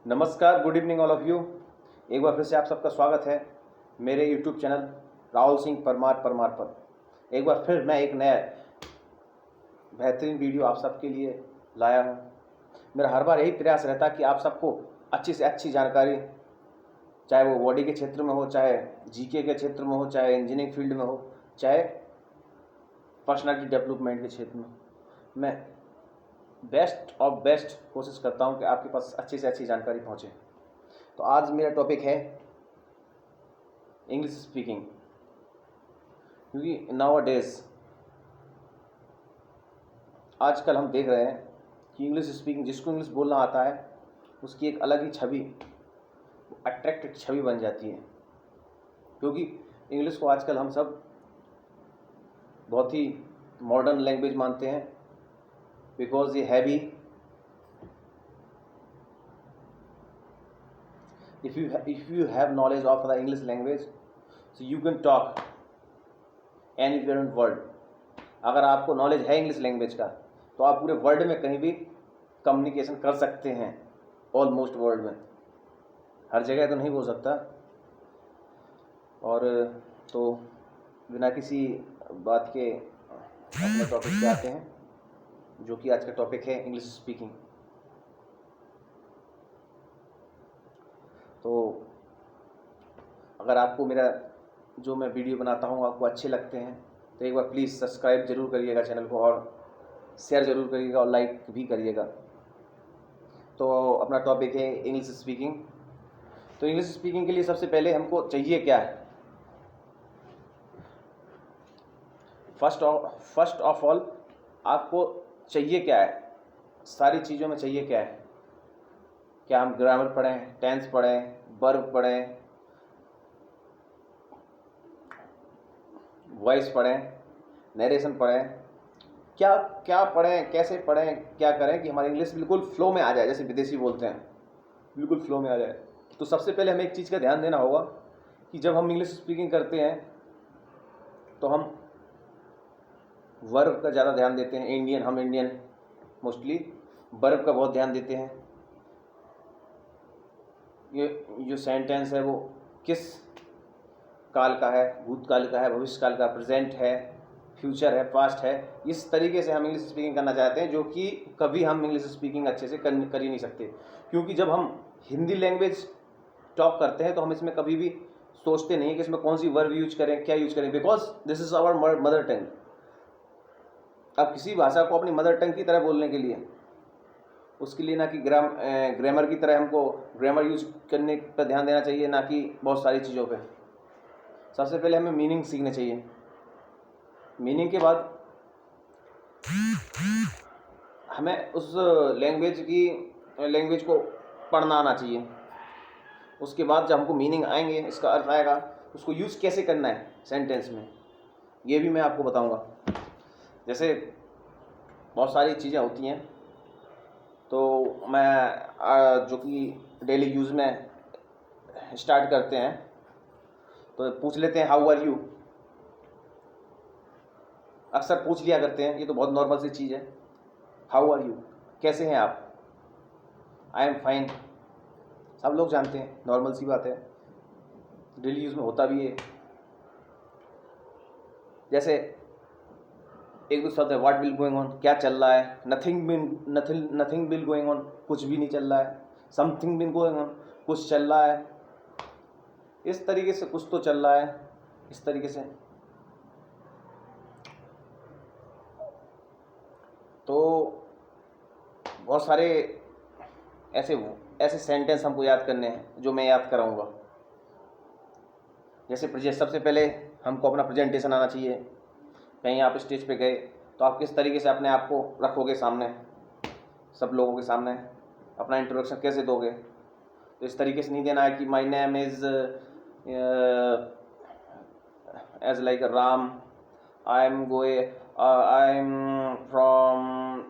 नमस्कार, good evening all of you. एक बार फिर से आप सबका स्वागत है मेरे यूट्यूब चैनल राहुल सिंह परमार पर। एक बार फिर मैं एक नया बेहतरीन वीडियो आप सबके लिए लाया हूँ। मेरा हर बार यही प्रयास रहता है कि आप सबको अच्छी से अच्छी जानकारी, चाहे वो बॉडी के क्षेत्र में हो, चाहे जीके के क्षेत्र में हो, चाहे इंजीनियरिंग फील्ड में हो, चाहे पर्सनालिटी डेवलपमेंट के क्षेत्र में, मैं बेस्ट और बेस्ट कोशिश करता हूं कि आपके पास अच्छी से अच्छी जानकारी पहुंचे। तो आज मेरा टॉपिक है इंग्लिश स्पीकिंग, क्योंकि नाउ डेज आजकल हम देख रहे हैं कि इंग्लिश स्पीकिंग, जिसको इंग्लिश बोलना आता है उसकी एक अलग ही छवि, अट्रैक्टेड छवि बन जाती है। क्योंकि इंग्लिश को आजकल हम सब बहुत ही मॉडर्न लैंग्वेज मानते हैं, बिकॉज ये heavy, if you have knowledge of the English language, so you can talk anywhere in world। अगर आपको नॉलेज है इंग्लिश लैंग्वेज का तो आप पूरे वर्ल्ड में कहीं भी कम्युनिकेशन कर सकते हैं। ऑलमोस्ट वर्ल्ड में, हर जगह तो नहीं बोल सकता। और तो बिना किसी बात के अपने टॉपिक पे आते हैं, जो कि आज का टॉपिक है इंग्लिश स्पीकिंग। तो अगर आपको मेरा जो मैं वीडियो बनाता हूँ आपको अच्छे लगते हैं तो एक बार प्लीज़ सब्सक्राइब ज़रूर करिएगा चैनल को, और शेयर ज़रूर करिएगा और लाइक भी करिएगा। तो अपना टॉपिक है इंग्लिश स्पीकिंग। तो इंग्लिश स्पीकिंग के लिए सबसे पहले हमको चाहिए क्या है? फर्स्ट ऑफ ऑल आपको चाहिए क्या है? सारी चीज़ों में चाहिए क्या है? क्या हम ग्रामर पढ़ें, टेंस पढ़ें, वर्ब पढ़ें, वॉइस पढ़ें, नरेशन पढ़ें, क्या पढ़ें, कैसे पढ़ें, क्या करें कि हमारी इंग्लिश बिल्कुल फ्लो में आ जाए, जैसे विदेशी बोलते हैं, बिल्कुल फ्लो में आ जाए। तो सबसे पहले हमें एक चीज़ का ध्यान देना होगा कि जब हम इंग्लिश स्पीकिंग करते हैं तो हम वर्ब का ज़्यादा ध्यान देते हैं। हम इंडियन मोस्टली वर्ब का बहुत ध्यान देते हैं। ये जो सेंटेंस है वो किस काल का है, भूतकाल का है, भविष्यकाल का, प्रेजेंट है, फ्यूचर है, पास्ट है। इस तरीके से हम इंग्लिश स्पीकिंग करना चाहते हैं, जो कि कभी हम इंग्लिश स्पीकिंग अच्छे से कर ही नहीं सकते। क्योंकि जब हम हिंदी लैंग्वेज टॉक करते हैं तो हम इसमें कभी भी सोचते नहीं कि इसमें कौन सी वर्ब यूज करें, क्या यूज करें, because this is our mother tongue. अब किसी भाषा को अपनी मदर टंग की तरह बोलने के लिए उसके लिए ना कि ग्रामर की तरह हमको ग्रामर यूज करने पर ध्यान देना चाहिए, ना कि बहुत सारी चीज़ों पे। सबसे पहले हमें मीनिंग सीखना चाहिए। मीनिंग के बाद हमें उस लैंग्वेज को पढ़ना आना चाहिए। उसके बाद जब हमको मीनिंग आएंगे, इसका अर्थ आएगा, उसको यूज़ कैसे करना है सेंटेंस में, ये भी मैं आपको बताऊंगा। जैसे बहुत सारी चीज़ें होती हैं, तो मैं जो कि डेली यूज़ में स्टार्ट करते हैं, तो पूछ लेते हैं हाउ आर यू। अक्सर पूछ लिया करते हैं, ये तो बहुत नॉर्मल सी चीज़ है। हाउ आर यू, कैसे हैं आप? आई एम फाइन, सब लोग जानते हैं, नॉर्मल सी बात है, डेली यूज़ में होता भी है। जैसे एक दूसरा शब्द है व्हाट विल गोइंग ऑन, क्या चल रहा है? नथिंग विल गोइंग ऑन, कुछ भी नहीं चल रहा है। समथिंग विल गोइंग ऑन, कुछ चल रहा है। इस तरीके से कुछ तो चल रहा है, इस तरीके से। तो बहुत सारे ऐसे सेंटेंस हमको याद करने हैं, जो मैं याद कराऊंगा। जैसे सबसे पहले हमको अपना प्रेजेंटेशन आना चाहिए। कहीं आप स्टेज पे गए तो आप किस तरीके से अपने आप को रखोगे सामने, सब लोगों के सामने, अपना इंट्रोडक्शन कैसे दोगे। तो इस तरीके से नहीं देना है कि my name is as like Ram, I am from,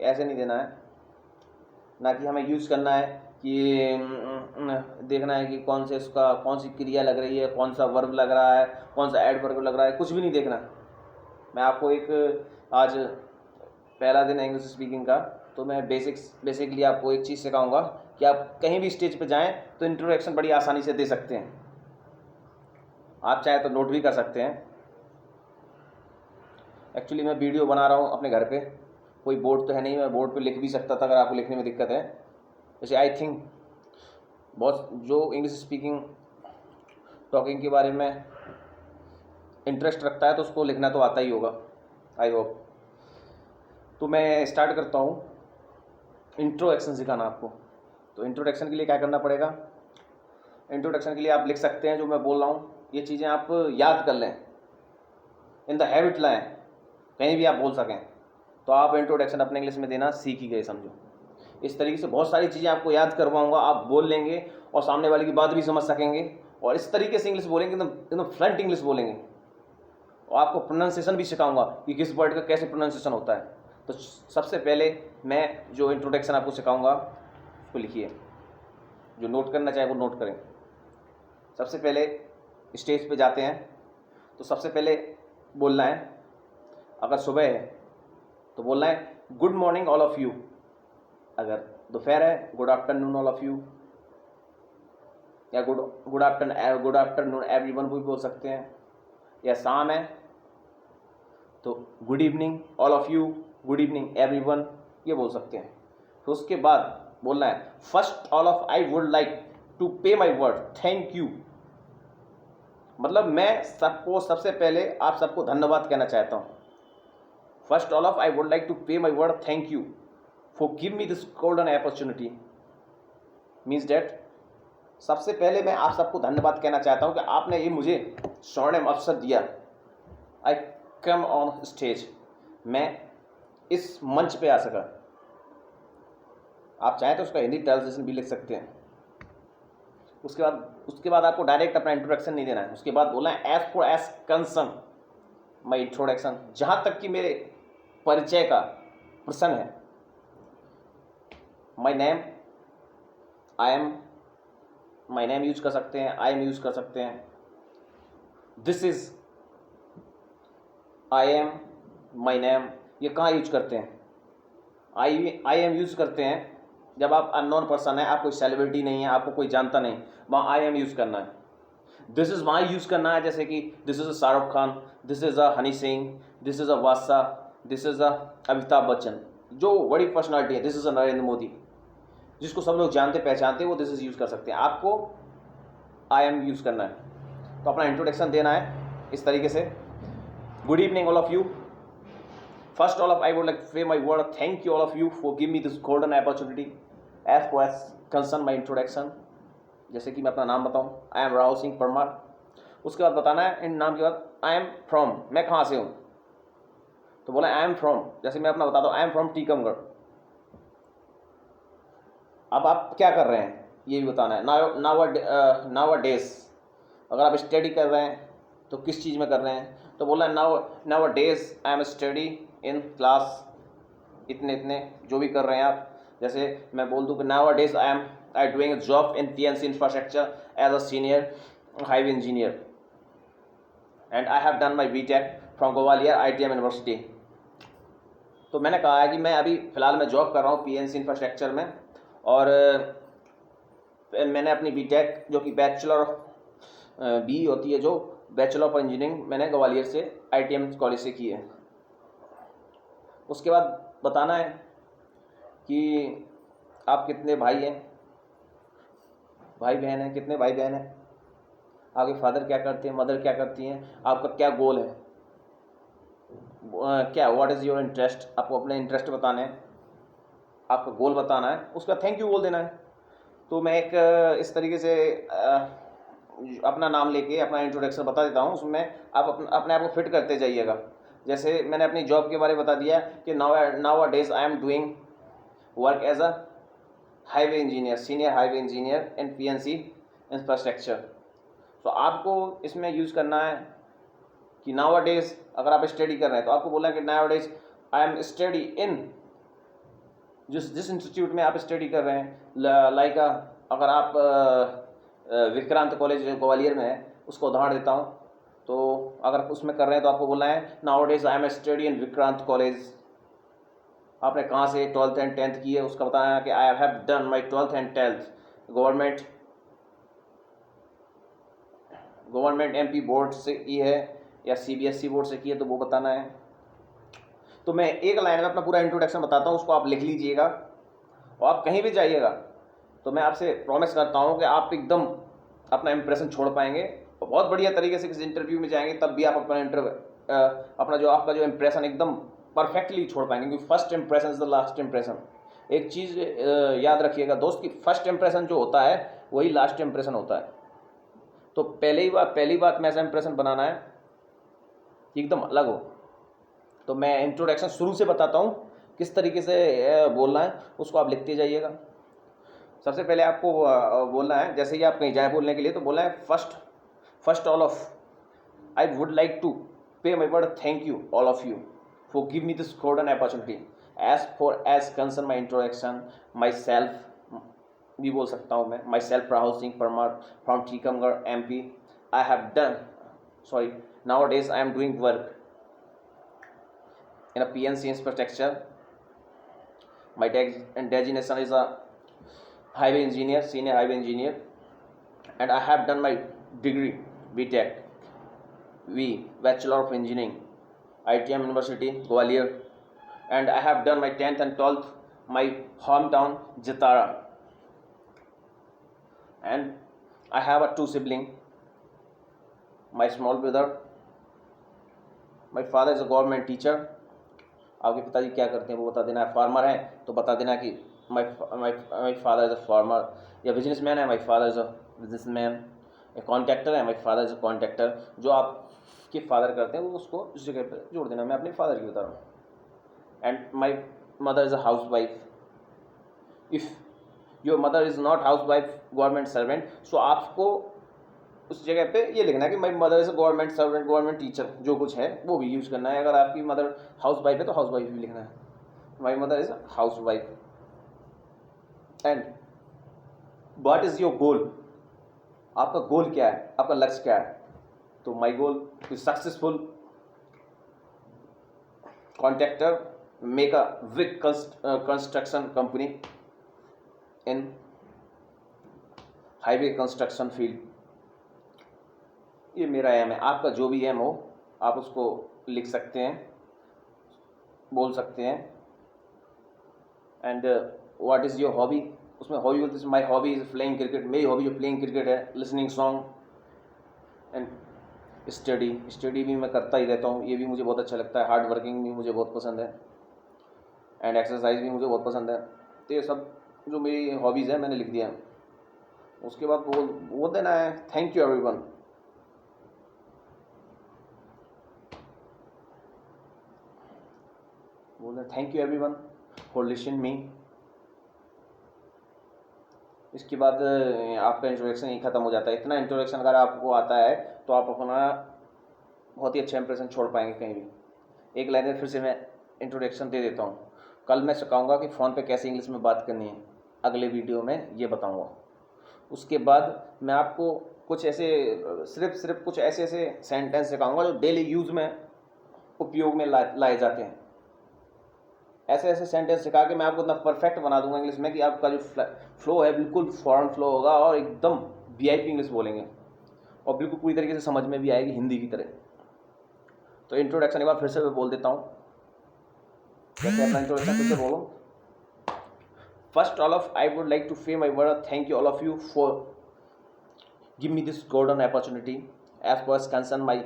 ऐसे नहीं देना है। ना कि हमें यूज़ करना है कि देखना है कि कौन सी क्रिया लग रही है, कौन सा वर्ब लग रहा है, कौन सा एडवर्ब लग रहा है, कुछ भी नहीं देखना। मैं आपको आज पहला दिन है इंग्लिश स्पीकिंग का, तो मैं बेसिकली आपको एक चीज़ सिखाऊंगा कि आप कहीं भी स्टेज पे जाएं तो इंट्रोडक्शन बड़ी आसानी से दे सकते हैं। आप चाहे तो नोट भी कर सकते हैं। एक्चुअली मैं वीडियो बना रहा हूँ अपने घर पे, कोई बोर्ड तो है नहीं, मैं बोर्ड पे लिख भी सकता था अगर आपको लिखने में दिक्कत है। जैसे आई थिंक बहुत जो इंग्लिश स्पीकिंग टॉकिंग के बारे में इंटरेस्ट रखता है तो उसको लिखना तो आता ही होगा, आई होप। तो मैं स्टार्ट करता हूँ इंट्रोडक्शन सिखाना आपको। तो इंट्रोडक्शन के लिए क्या करना पड़ेगा? इंट्रोडक्शन के लिए आप लिख सकते हैं जो मैं बोल रहा हूँ, ये चीज़ें आप याद कर लें, इन द हैबिट लाएँ, कहीं भी आप बोल सकें। तो आप इंट्रोडक्शन अपने इंग्लिश में देना सीख ही गए समझो। इस तरीके से बहुत सारी चीज़ें आपको याद करवाऊँगा, आप बोल लेंगे और सामने वाले की बात भी समझ सकेंगे, और इस तरीके से इंग्लिश बोलेंगे एकदम फ्लंट इंग्लिश बोलेंगे। और आपको प्रोनाउंसिएशन भी सिखाऊंगा कि किस वर्ड का कैसे प्रोनाउंसिएशन होता है। तो सबसे पहले मैं जो इंट्रोडक्शन आपको सिखाऊंगा उसको लिखिए, जो नोट करना चाहे वो नोट करें। सबसे पहले स्टेज पे जाते हैं तो सबसे पहले बोलना है, अगर सुबह है तो बोलना है good morning all of you, अगर दोपहर है good afternoon all of you, या गुड आफ्टरनून एवरीवन भी बोल सकते हैं, या शाम है तो good evening all of you, good evening everyone, ये बोल सकते हैं। तो उसके बाद बोलना है first all of I would like to pay my word thank you, मतलब मैं सबको सबसे पहले आप सबको धन्यवाद कहना चाहता हूँ। First all of I would like to pay my word thank you for give me this golden opportunity, means that सबसे पहले मैं आप सबको धन्यवाद कहना चाहता हूँ कि आपने ये मुझे स्वर्णिम अवसर दिया। आई कम ऑन स्टेज, मैं इस मंच पे आ सका। आप चाहें तो उसका हिंदी ट्रांसलेशन भी लिख सकते हैं। उसके बाद आपको डायरेक्ट अपना इंट्रोडक्शन नहीं देना है। उसके बाद बोलना है as far as concern my introduction, जहाँ तक कि मेरे परिचय का प्रश्न है। My name, my name use कर सकते हैं, आई एम यूज कर सकते हैं, this is, I am, my name, ये कहाँ यूज करते हैं? आई एम यूज करते हैं जब आप अननोन पर्सन है, आप कोई सेलिब्रिटी नहीं है, आपको कोई जानता नहीं, वहाँ आई एम यूज करना है। दिस इज वहाँ यूज करना है, जैसे कि this is a Shahrukh Khan, this is a Honey Singh, this is a Badshah, this is a Amitabh Bachchan, जो बड़ी पर्सनालिटी है, this is a Narendra Modi, जिसको सब लोग जानते पहचानते वो दिस इज यूज कर सकते हैं। आपको आई एम यूज करना है। तो अपना इंट्रोडक्शन देना है इस तरीके से, good evening all of you, first all of I would like to pay my word thank you all of you for give me this golden opportunity as far as concern my introduction, जैसे कि मैं अपना नाम बताऊं, I am Rahul Singh Parmar. उसके बाद बताना है इन नाम के बाद आई एम फ्रॉम, मैं कहाँ से हूँ, तो बोला आई एम फ्रॉम, जैसे मैं अपना बताता हूँ आई एम फ्रॉम टीकमगढ़। अब आप क्या कर रहे हैं ये भी बताना है। नाउ अ डेज, अगर आप स्टडी कर रहे हैं तो किस चीज़ में कर रहे हैं, तो बोला now a days I M study in class, इतने इतने जो भी कर रहे हैं आप। जैसे मैं बोल दूँ कि nowadays I doing a job in PNC infrastructure as a senior highway engineer and I have done my BTech from Gwalior ITM university. तो मैंने कहा है कि मैं अभी फ़िलहाल मैं जॉब कर रहा हूँ पीएनसी इंफ्रास्ट्रक्चर में, और मैंने अपनी बीटेक जो कि बैचलर बी होती है, जो बैचलर ऑफ इंजीनियरिंग, मैंने ग्वालियर से ITM कॉलेज से की है। उसके बाद बताना है कि आप कितने भाई हैं, भाई बहन हैं, कितने भाई बहन हैं, आपके फादर क्या करते हैं, मदर क्या करती हैं, आपका क्या गोल है, क्या व्हाट इज़ योर इंटरेस्ट, आपको अपने इंटरेस्ट बताने हैं, आपका गोल बताना है, उसका थैंक यू बोल देना है। तो मैं एक इस तरीके से अपना नाम लेके अपना इंट्रोडक्शन बता देता हूँ, उसमें आप अपने आप को फिट करते जाइएगा। जैसे मैंने अपनी जॉब के बारे में बता दिया कि nowadays I am doing work as a highway engineer, senior highway engineer in PNC infrastructure. तो आपको इसमें यूज़ करना है कि नाउ अ डेज, अगर आप स्टडी कर रहे हैं तो आपको बोलना है कि nowadays I M study in, जिस इंस्टीट्यूट में आप स्टडी कर रहे हैं, लाइक अगर आप विक्रांत कॉलेज ग्वालियर में है, उसको उदाहरण देता हूँ, तो अगर उसमें कर रहे हैं तो आपको बोलना है now days I M study in Vikrant college आपने कहाँ से 12th एंड 10th की है उसका बताना है कि आई have done my 12th and 10th government MP board से की है या सीबीएसई बोर्ड से की है, तो वो बताना है। तो मैं एक लाइन में अपना पूरा इंट्रोडक्शन बताता हूँ, उसको आप लिख लीजिएगा और आप कहीं भी जाइएगा तो मैं आपसे प्रॉमिस करता हूँ कि आप एकदम अपना इंप्रेशन छोड़ पाएंगे और बहुत बढ़िया तरीके से किसी इंटरव्यू में जाएंगे तब भी आप अपना जो आपका जो इंप्रेशन एकदम परफेक्टली छोड़ पाएंगे, क्योंकि first impression is the last impression. एक चीज़ याद रखिएगा दोस्त कि फर्स्ट इंप्रेशन जो होता है वही लास्ट इंप्रेशन होता है। तो पहली बात में ऐसा इंप्रेशन बनाना है कि एकदम अलग हो। तो मैं इंट्रोडक्शन शुरू से बताता हूँ किस तरीके से बोलना है, उसको आप लिखते जाइएगा। सबसे पहले आपको बोलना है, जैसे ही आप कहीं जाए बोलने के लिए तो बोलना है first all of I would like to pay my word thank you all of you for give me this golden opportunity as concern my introduction myself भी बोल सकता हूँ मैं। Myself Rahul Singh Parmar from Tikamgarh MP। I have done nowadays I am doing work in a PNC infrastructure. My designation is a highway engineer, senior highway engineer, and I have done my degree BTech, Bachelor of Engineering, ITM University, Gwalior, and I have done my 10th and 12th my hometown Jatara, and I have a two sibling, my small brother. My father is a government teacher. आपके पिताजी क्या करते हैं वो बता देना है। Farmer है तो बता देना कि my father is a farmer, या बिजनेसमैन है my father is a businessman, या कॉन्ट्रैक्टर है my father is a contractor. जो आपके फादर करते हैं वो उसको उस जगह पर जोड़ देना। मैं अपने फादर की बता रहा हूँ। And my mother is a housewife. If your mother is not housewife government servant, so आपको उस जगह पे ये लिखना है कि my mother is a government servant, government teacher, जो कुछ है वो भी यूज़ करना है। अगर आपकी मदर हाउस वाइफ है तो हाउस वाइफ भी लिखना है, my mother is a housewife. And what is your goal, आपका गोल क्या है, आपका लक्ष्य क्या है। तो my goal is successful contractor, make a big construction company in highway construction field. ये मेरा एम है। आपका जो भी एम हो आप उसको लिख सकते हैं, बोल सकते हैं। And what is your hobby, उसमें हॉबी बोलते हैं my hobby is playing cricket, मेरी हॉबी जो प्लेइंग क्रिकेट है, लिसनिंग सॉन्ग एंड स्टडी भी मैं करता ही रहता हूँ, ये भी मुझे बहुत अच्छा लगता है। हार्ड वर्किंग भी मुझे बहुत पसंद है एंड एक्सरसाइज भी मुझे बहुत पसंद है। तो ये सब जो मेरी हॉबीज़ हैं मैंने लिख दिया है। उसके बाद बोल देना है थैंक यू एवरीवन। बोल दें thank you everyone for listen me. इसके बाद आपका इंट्रोडक्शन ही ख़त्म हो जाता है। इतना इंट्रोडक्शन अगर आपको आता है तो आप अपना बहुत ही अच्छा इंप्रेशन छोड़ पाएंगे कहीं भी। एक लाइन में फिर से मैं इंट्रोडक्शन दे देता हूँ। कल मैं सिखाऊंगा कि फ़ोन पे कैसे इंग्लिश में बात करनी है, अगले वीडियो में ये बताऊँगा। उसके बाद मैं आपको कुछ ऐसे सिर्फ कुछ ऐसे सेंटेंस सिखाऊंगा जो डेली यूज़ में उपयोग में लाए जाते हैं। ऐसे सेंटेंस सिखा के मैं आपको इतना परफेक्ट बना दूंगा इंग्लिश में कि आपका जो फ्लो है बिल्कुल फॉरेन फ्लो होगा और एकदम VIP इंग्लिश बोलेंगे और बिल्कुल पूरी तरीके से समझ में भी आएगी हिंदी की तरह। तो इंट्रोडक्शन एक बार फिर से मैं बोल देता हूँ। कैसे अपना इंट्रोडक्शन फिर से बोलो। First all of I would like to pay my word thank you all of you for give me this golden opportunity as per concern my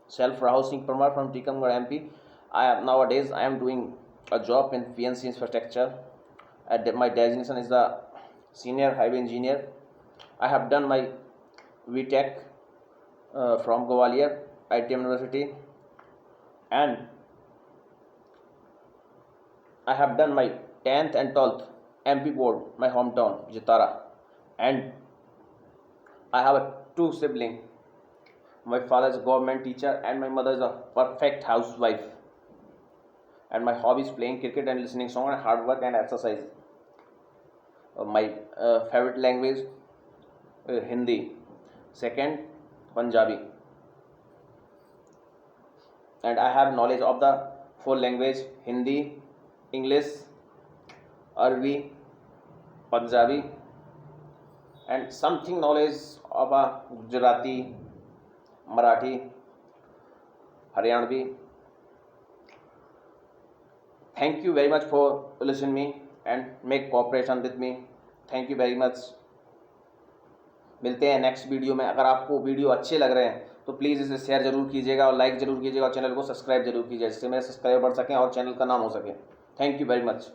self Rahul Singh Parmar from Tikamgarh MP। Nowadays I am doing a job in PNC infrastructure. My designation is the senior highway engineer. I have done my VTech from Gwalior ITM University, and I have done my 10th and 12th MP board, my hometown Jatara, and I have two siblings. My father is a government teacher and my mother is a perfect housewife. And my hobby is playing cricket and listening song and hard work and exercise. My favorite language Hindi, second Punjabi, and I have knowledge of the four language Hindi, English, Arabic, Punjabi, and something knowledge of Gujarati, Marathi, Haryanvi. Thank you very much for listening me and make cooperation with me. Thank you very much. मिलते हैं next video में। अगर आपको video अच्छे लग रहे हैं तो प्लीज़ इसे शेयर जरूर कीजिएगा और लाइक जरूर कीजिएगा और चैनल को सब्सक्राइब जरूर कीजिएगा, जिससे मेरे सब्सक्राइबर बढ़ सकें और चैनल का नाम हो सके। Thank you very much.